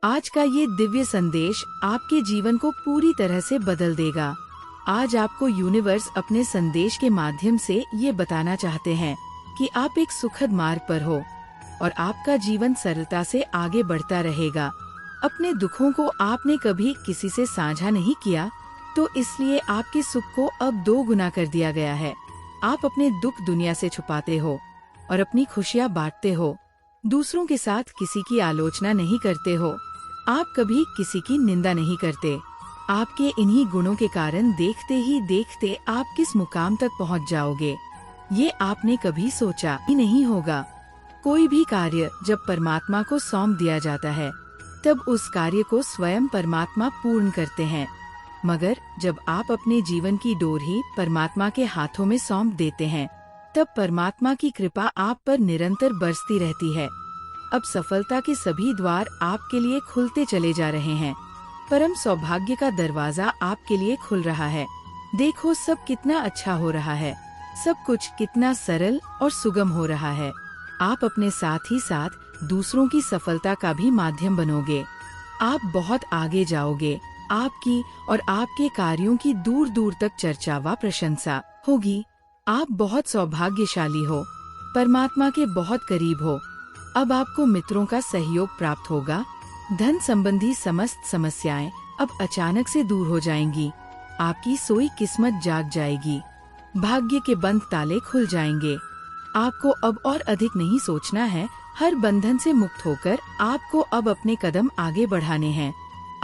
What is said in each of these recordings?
आज का ये दिव्य संदेश आपके जीवन को पूरी तरह से बदल देगा। आज आपको यूनिवर्स अपने संदेश के माध्यम से ये बताना चाहते हैं कि आप एक सुखद मार्ग पर हो और आपका जीवन सरलता से आगे बढ़ता रहेगा। अपने दुखों को आपने कभी किसी से साझा नहीं किया, तो इसलिए आपके सुख को अब 2 गुना कर दिया गया है। आप अपने दुख दुनिया से छुपाते हो और अपनी खुशियाँ बांटते हो। दूसरों के साथ किसी की आलोचना नहीं करते हो। आप कभी किसी की निंदा नहीं करते। आपके इन्हीं गुणों के कारण देखते ही देखते आप किस मुकाम तक पहुंच जाओगे, ये आपने कभी सोचा ही नहीं होगा। कोई भी कार्य जब परमात्मा को सौंप दिया जाता है, तब उस कार्य को स्वयं परमात्मा पूर्ण करते हैं। मगर जब आप अपने जीवन की डोर ही परमात्मा के हाथों में सौंप देते हैं, तब परमात्मा की कृपा आप पर निरंतर बरसती रहती है। अब सफलता के सभी द्वार आपके लिए खुलते चले जा रहे हैं। परम सौभाग्य का दरवाजा आपके लिए खुल रहा है। देखो सब कितना अच्छा हो रहा है, सब कुछ कितना सरल और सुगम हो रहा है। आप अपने साथ ही साथ दूसरों की सफलता का भी माध्यम बनोगे। आप बहुत आगे जाओगे। आपकी और आपके कार्यों की दूर दूर तक चर्चा व प्रशंसा होगी। आप बहुत सौभाग्यशाली हो, परमात्मा के बहुत करीब हो। अब आपको मित्रों का सहयोग प्राप्त होगा। धन संबंधी समस्त समस्याएं अब अचानक से दूर हो जाएंगी। आपकी सोई किस्मत जाग जाएगी। भाग्य के बंद ताले खुल जाएंगे। आपको अब और अधिक नहीं सोचना है। हर बंधन से मुक्त होकर आपको अब अपने कदम आगे बढ़ाने हैं।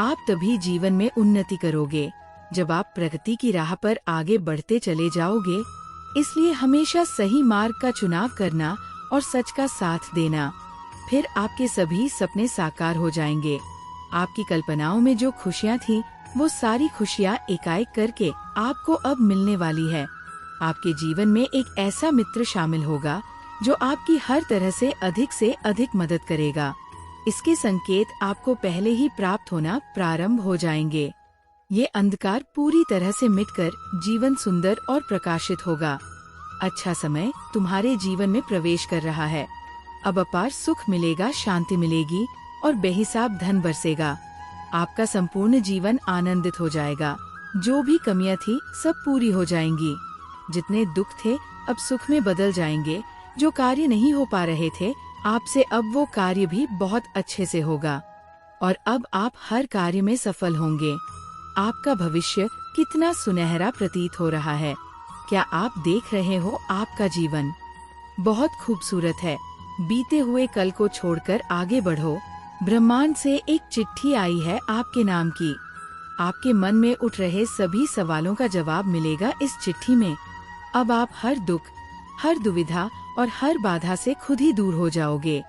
आप तभी जीवन में उन्नति करोगे जब आप प्रगति की राह पर आगे बढ़ते चले जाओगे। इसलिए हमेशा सही मार्ग का चुनाव करना और सच का साथ देना, फिर आपके सभी सपने साकार हो जाएंगे। आपकी कल्पनाओं में जो खुशियाँ थी, वो सारी खुशियाँ एकाएक करके आपको अब मिलने वाली है। आपके जीवन में एक ऐसा मित्र शामिल होगा जो आपकी हर तरह से अधिक मदद करेगा। इसके संकेत आपको पहले ही प्राप्त होना प्रारंभ हो जाएंगे। ये अंधकार पूरी तरह से मिटकर जीवन सुंदर और प्रकाशित होगा। अच्छा समय तुम्हारे जीवन में प्रवेश कर रहा है। अब अपार सुख मिलेगा, शांति मिलेगी और बेहिसाब धन बरसेगा। आपका संपूर्ण जीवन आनंदित हो जाएगा। जो भी कमियां थी सब पूरी हो जाएंगी। जितने दुख थे अब सुख में बदल जाएंगे। जो कार्य नहीं हो पा रहे थे आपसे, अब वो कार्य भी बहुत अच्छे से होगा और अब आप हर कार्य में सफल होंगे। आपका भविष्य कितना सुनहरा प्रतीत हो रहा है। क्या आप देख रहे हो? आपका जीवन बहुत खूबसूरत है। बीते हुए कल को छोड़कर आगे बढ़ो। ब्रह्मांड से एक चिट्ठी आई है आपके नाम की। आपके मन में उठ रहे सभी सवालों का जवाब मिलेगा इस चिट्ठी में। अब आप हर दुख, हर दुविधा और हर बाधा से खुद ही दूर हो जाओगे।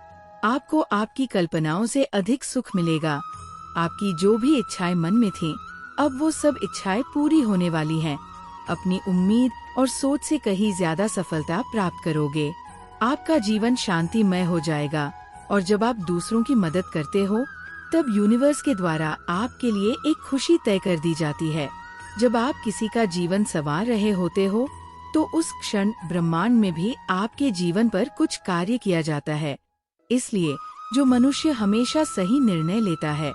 आपको आपकी कल्पनाओं से अधिक सुख मिलेगा। आपकी जो भी इच्छाएं मन में थीं, अब वो सब इच्छाएं पूरी होने वाली हैं। अपनी उम्मीद और सोच से कहीं ज्यादा सफलता प्राप्त करोगे। आपका जीवन शांतिमय हो जाएगा और जब आप दूसरों की मदद करते हो, तब यूनिवर्स के द्वारा आपके लिए एक खुशी तय कर दी जाती है। जब आप किसी का जीवन संवार रहे होते हो, तो उस क्षण ब्रह्मांड में भी आपके जीवन पर कुछ कार्य किया जाता है। इसलिए जो मनुष्य हमेशा सही निर्णय लेता है,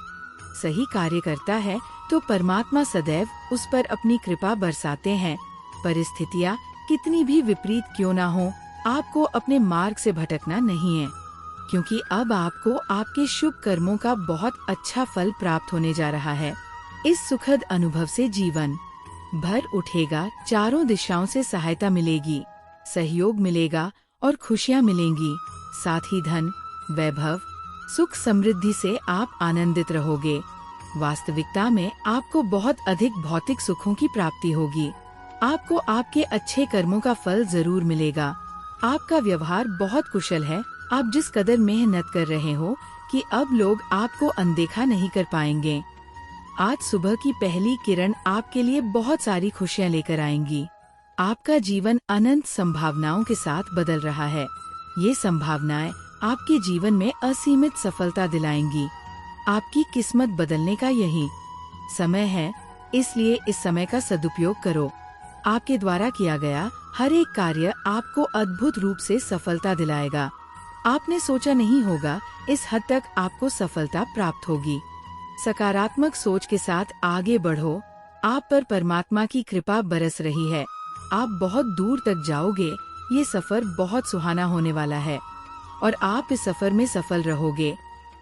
सही कार्य करता है, तो परमात्मा सदैव उस पर अपनी कृपा बरसाते हैं। परिस्थितियाँ कितनी भी विपरीत क्यों ना हो, आपको अपने मार्ग से भटकना नहीं है, क्योंकि अब आपको आपके शुभ कर्मों का बहुत अच्छा फल प्राप्त होने जा रहा है। इस सुखद अनुभव से जीवन भर उठेगा। चारों दिशाओं से सहायता मिलेगी, सहयोग मिलेगा और खुशियाँ मिलेंगी। साथ ही धन, वैभव, सुख, समृद्धि से आप आनंदित रहोगे। वास्तविकता में आपको बहुत अधिक भौतिक सुखों की प्राप्ति होगी। आपको आपके अच्छे कर्मों का फल जरूर मिलेगा। आपका व्यवहार बहुत कुशल है। आप जिस कदर मेहनत कर रहे हो कि अब लोग आपको अनदेखा नहीं कर पाएंगे। आज सुबह की पहली किरण आपके लिए बहुत सारी खुशियाँ लेकर आएंगी। आपका जीवन अनंत संभावनाओं के साथ बदल रहा है। ये संभावनाएं आपके जीवन में असीमित सफलता दिलाएंगी। आपकी किस्मत बदलने का यही समय है, इसलिए इस समय का सदुपयोग करो। आपके द्वारा किया गया हर एक कार्य आपको अद्भुत रूप से सफलता दिलाएगा। आपने सोचा नहीं होगा इस हद तक आपको सफलता प्राप्त होगी। सकारात्मक सोच के साथ आगे बढ़ो, आप पर परमात्मा की कृपा बरस रही है। आप बहुत दूर तक जाओगे, ये सफर बहुत सुहाना होने वाला है और आप इस सफर में सफल रहोगे।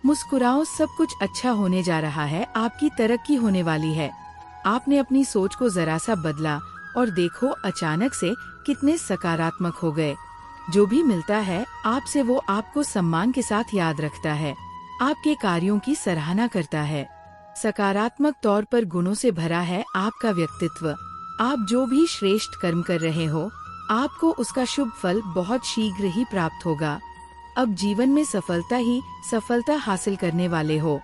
मुस्कुराओ, सब कुछ अच्छा होने जा रहा है, आपकी तरक्की होने वाली है। आपने अपनी सोच को जरा सा बदला और देखो अचानक से कितने सकारात्मक हो गए। जो भी मिलता है आपसे वो आपको सम्मान के साथ याद रखता है, आपके कार्यों की सराहना करता है। सकारात्मक तौर पर गुणों से भरा है आपका व्यक्तित्व। आप जो भी श्रेष्ठ कर्म कर रहे हो, आपको उसका शुभ फल बहुत शीघ्र ही प्राप्त होगा। अब जीवन में सफलता ही सफलता हासिल करने वाले हो।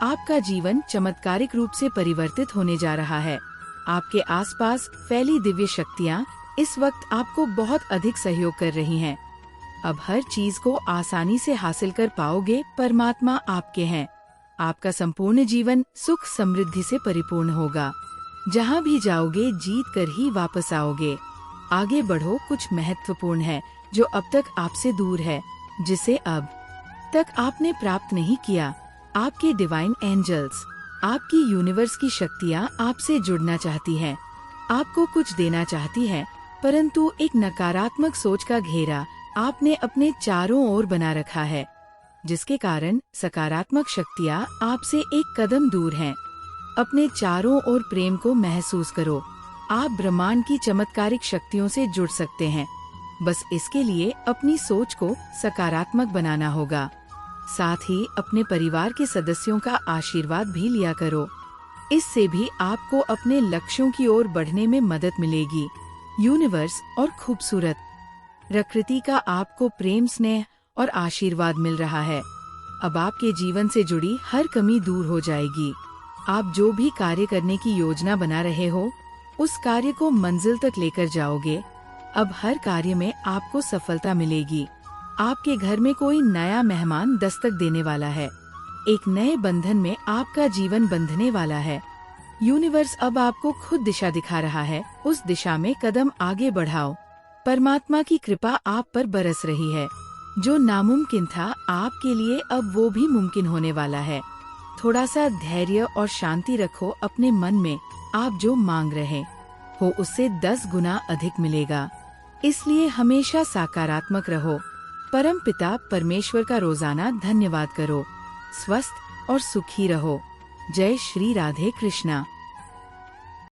आपका जीवन चमत्कारिक रूप से परिवर्तित होने जा रहा है। आपके आसपास फैली दिव्य शक्तियाँ इस वक्त आपको बहुत अधिक सहयोग कर रही हैं। अब हर चीज को आसानी से हासिल कर पाओगे, परमात्मा आपके हैं। आपका संपूर्ण जीवन सुख समृद्धि से परिपूर्ण होगा। जहाँ भी जाओगे जीत कर ही वापस आओगे। आगे बढ़ो, कुछ महत्वपूर्ण है जो अब तक आपसे दूर है, जिसे अब तक आपने प्राप्त नहीं किया। आपके डिवाइन एंजल्स, आपकी यूनिवर्स की शक्तियाँ आपसे जुड़ना चाहती हैं, आपको कुछ देना चाहती है, परंतु एक नकारात्मक सोच का घेरा आपने अपने चारों ओर बना रखा है, जिसके कारण सकारात्मक शक्तियाँ आपसे एक कदम दूर हैं। अपने चारों ओर प्रेम को महसूस करो। आप ब्रह्मांड की चमत्कारिक शक्तियों से जुड़ सकते हैं। बस इसके लिए अपनी सोच को सकारात्मक बनाना होगा। साथ ही अपने परिवार के सदस्यों का आशीर्वाद भी लिया करो। इससे भी आपको अपने लक्ष्यों की ओर बढ़ने में मदद मिलेगी। यूनिवर्स और खूबसूरत प्रकृति का आपको प्रेम, स्नेह और आशीर्वाद मिल रहा है। अब आपके जीवन से जुड़ी हर कमी दूर हो जाएगी। आप जो भी कार्य करने की योजना बना रहे हो, उस कार्य को मंजिल तक लेकर जाओगे। अब हर कार्य में आपको सफलता मिलेगी। आपके घर में कोई नया मेहमान दस्तक देने वाला है। एक नए बंधन में आपका जीवन बंधने वाला है। यूनिवर्स अब आपको खुद दिशा दिखा रहा है, उस दिशा में कदम आगे बढ़ाओ। परमात्मा की कृपा आप पर बरस रही है। जो नामुमकिन था आपके लिए अब वो भी मुमकिन होने वाला है। थोड़ा सा धैर्य और शांति रखो अपने मन में। आप जो मांग रहे हो उससे 10 गुना अधिक मिलेगा। इसलिए हमेशा सकारात्मक रहो। परम पिता परमेश्वर का रोजाना धन्यवाद करो। स्वस्थ और सुखी रहो। जय श्री राधे कृष्णा।